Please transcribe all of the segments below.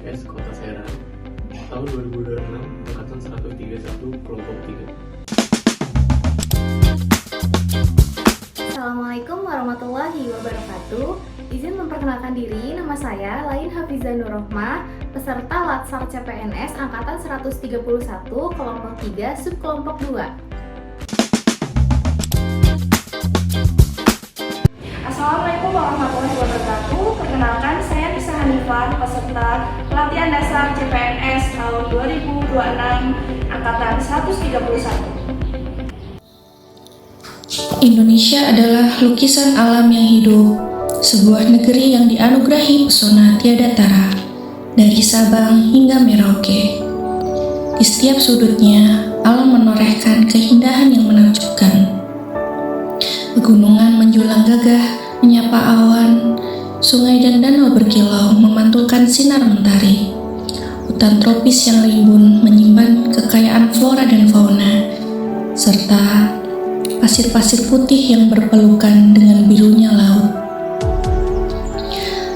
PNS Kota Serang tahun 2026 angkatan 131 kelompok 3. Assalamualaikum warahmatullahi wabarakatuh. Izin memperkenalkan diri, nama saya Lain Hafizah Nurrohmah, peserta Latsar CPNS angkatan 131 kelompok 3 subkelompok 2. Assalamualaikum warahmatullahi wabarakatuh. Perkenalkan, saya Nisa Hanifah, peserta pelatihan dasar CPNS tahun 2026 angkatan 131. Indonesia adalah lukisan alam yang hidup, sebuah negeri yang dianugerahi pesona tiada tara, dari Sabang hingga Merauke. Di setiap sudutnya, alam menorehkan keindahan yang menakjubkan. Pegunungan menjulang gagah, menyapa awan, sungai dan danau berkilau memantulkan sinar mentari. Hutan tropis yang rimbun menyimpan kekayaan flora dan fauna, serta pasir-pasir putih yang berpelukan dengan birunya laut.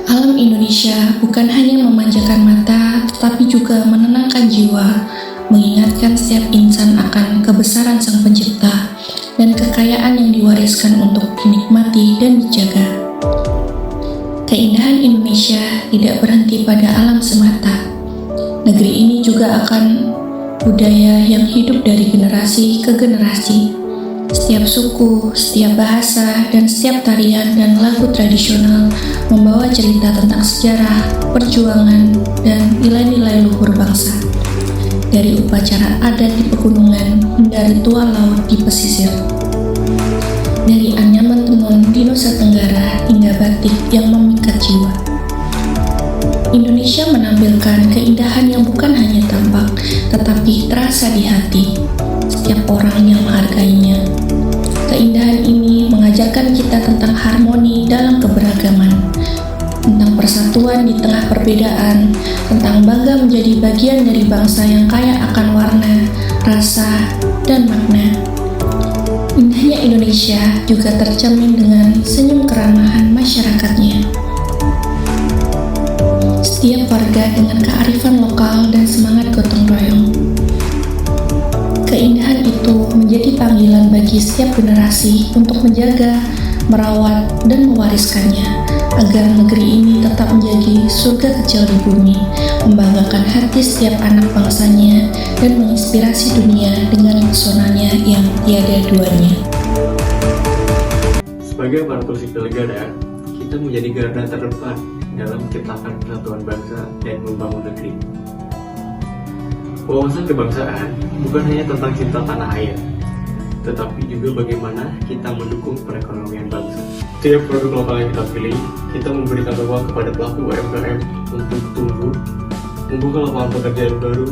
Alam Indonesia bukan hanya memanjakan mata, tetapi juga menenangkan jiwa, mengingatkan setiap insan akan kebesaran Sang Pencipta dan kekayaan yang diwariskan untuk dinikmati dan dijaga. Keindahan Indonesia tidak berhenti pada alam semata. Negeri ini juga akan budaya yang hidup dari generasi ke generasi. Setiap suku, setiap bahasa, dan setiap tarian dan lagu tradisional membawa cerita tentang sejarah, perjuangan, dan nilai-nilai luhur bangsa. Dari upacara adat di pegunungan hingga ritual laut di pesisir. Dari anyaman tenun di Nusa Tenggara hingga batik yang memikat jiwa. Indonesia menampilkan keindahan yang bukan hanya tampak, tetapi terasa di hati setiap orang yang menghargainya. Keindahan ini mengajarkan kita tentang harmoni dalam keberagaman, tentang persatuan di tengah perbedaan, tentang bangga menjadi bagian dari bangsa yang kaya akan warna, rasa, dan makna. Indahnya Indonesia juga tercermin dengan senyum keramahan masyarakatnya. Setiap warga dengan kearifan lokal dan semangat gotong royong. Keindahan itu menjadi panggilan bagi setiap generasi untuk menjaga, merawat, dan mewariskannya, agar negeri ini tetap menjadi surga kecil di bumi, membanggakan hati setiap anak bangsanya, dan menginspirasi dunia dengan pesonanya yang tiada duanya. Sebagai aparatur sipil negara, kita menjadi garda terdepan dalam menciptakan persatuan bangsa dan membangun negeri. Wawasan kebangsaan bukan hanya tentang cinta tanah air, tetapi juga bagaimana kita mendukung perekonomian bangsa. Setiap produk lokal yang kita pilih, kita memberikan ruang kepada pelaku UMKM untuk tumbuh, membuka lapangan pekerjaan baru,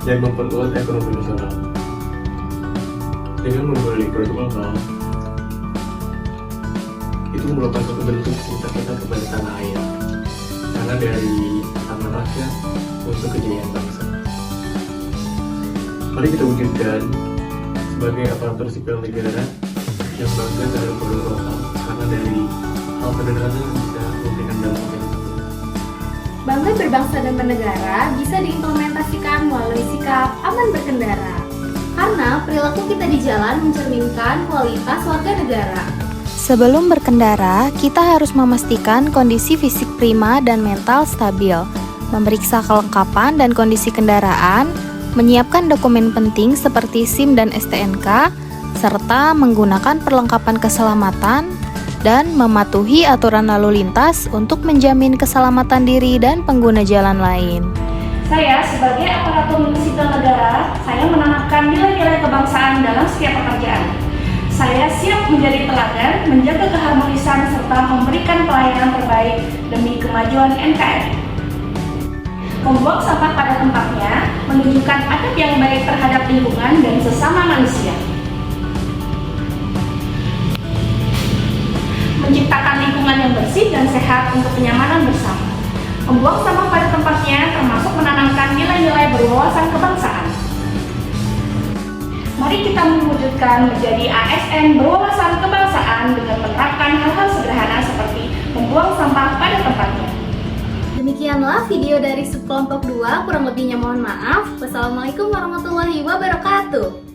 dan memperkuat ekonomi nasional. Dengan membeli produk lokal, itu merupakan satu bentuk cinta kita kepada tanah air, karena dari tanah rakyat untuk kejayaan bangsa. Mari kita wujudkan sebagai aparatur sipil negara yang bangga terhadap produk lokal, karena dari hal sederhana bisa memberikan dampak yang besar. Bangga berbangsa dan bernegara bisa diimplementasikan melalui sikap aman berkendara. Karena perilaku kita di jalan mencerminkan kualitas warga negara. Sebelum berkendara, kita harus memastikan kondisi fisik prima dan mental stabil, memeriksa kelengkapan dan kondisi kendaraan, menyiapkan dokumen penting seperti SIM dan STNK, serta menggunakan perlengkapan keselamatan, dan mematuhi aturan lalu lintas untuk menjamin keselamatan diri dan pengguna jalan lain. Saya sebagai aparatur sipil negara, saya menanamkan nilai-nilai kebangsaan dalam setiap pekerjaan. Saya siap menjadi teladan, menjaga keharmonisan, serta memberikan pelayanan terbaik demi kemajuan NKRI. Membuang sampah pada tempatnya, menunjukkan adab yang baik terhadap lingkungan dan sesama manusia. Menciptakan lingkungan yang bersih dan sehat untuk kenyamanan bersama. Membuang sampah pada tempatnya termasuk menanamkan nilai-nilai berwawasan kebangsaan. Mari kita mewujudkan menjadi ASN berwawasan kebangsaan dengan menerapkan hal-hal sederhana seperti membuang sampah pada tempatnya. Demikian Sekianlah video dari subkelompok 2, kurang lebihnya mohon maaf. Wassalamualaikum warahmatullahi wabarakatuh.